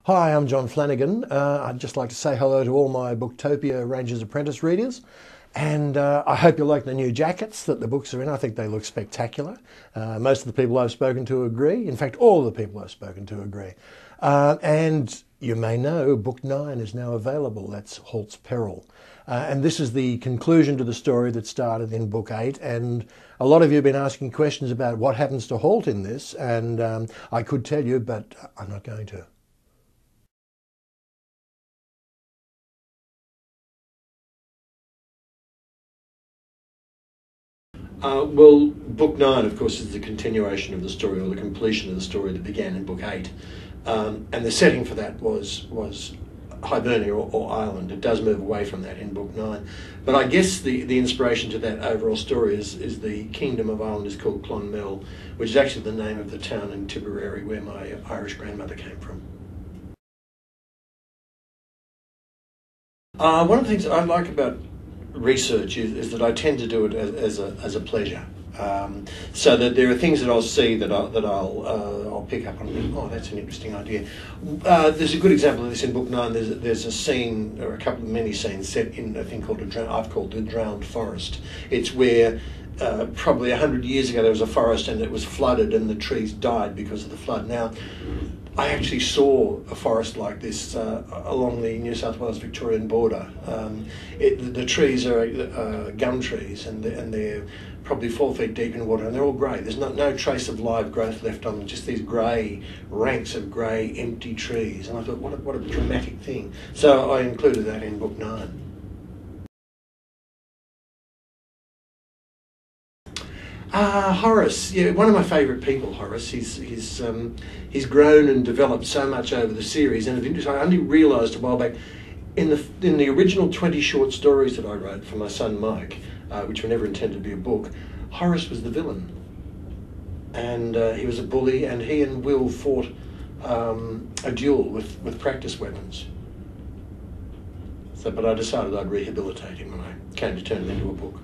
Hi, I'm John Flanagan. I'd just like to say hello to all my Booktopia Ranger's Apprentice readers. And I hope you like the new jackets that the books are in. I think they look spectacular. Most of the people I've spoken to agree. In fact, all of the people I've spoken to agree. And you may know Book 9 is now available. That's HALT'S Peril. And this is the conclusion to the story that started in Book 8. And a lot of you have been asking questions about what happens to Halt in this. And I could tell you, but I'm not going to. Well, Book 9, of course, is the continuation of the story, or the completion of the story that began in Book 8. And the setting for that was Hibernia or Ireland. It does move away from that in Book 9. But I guess the inspiration to that overall story is the kingdom of Ireland is called Clonmel, which is actually the name of the town in Tipperary where my Irish grandmother came from. One of the things I like about research is that I tend to do it as a pleasure, so that there are things that I'll see that I'll pick up on and think, oh, that's an interesting idea. There's a good example of this in Book 9. There's a scene, or a couple of many scenes set in a thing called I've called the drowned forest. It's where probably 100 years ago there was a forest and it was flooded and the trees died because of the flood. Now, I actually saw a forest like this along the New South Wales Victorian border. The trees are gum trees and they're probably 4 feet deep in water and they're all grey. There's no trace of live growth left on them, just these grey ranks of grey empty trees. And I thought, what a dramatic thing. So I included that in Book 9. Horace, yeah, one of my favourite people, Horace. He's grown and developed so much over the series, and I only realised a while back, in the original 20 short stories that I wrote for my son Mike, which were never intended to be a book, Horace was the villain. And he was a bully, and he and Will fought a duel with practice weapons. But I decided I'd rehabilitate him when I came to turn him into a book.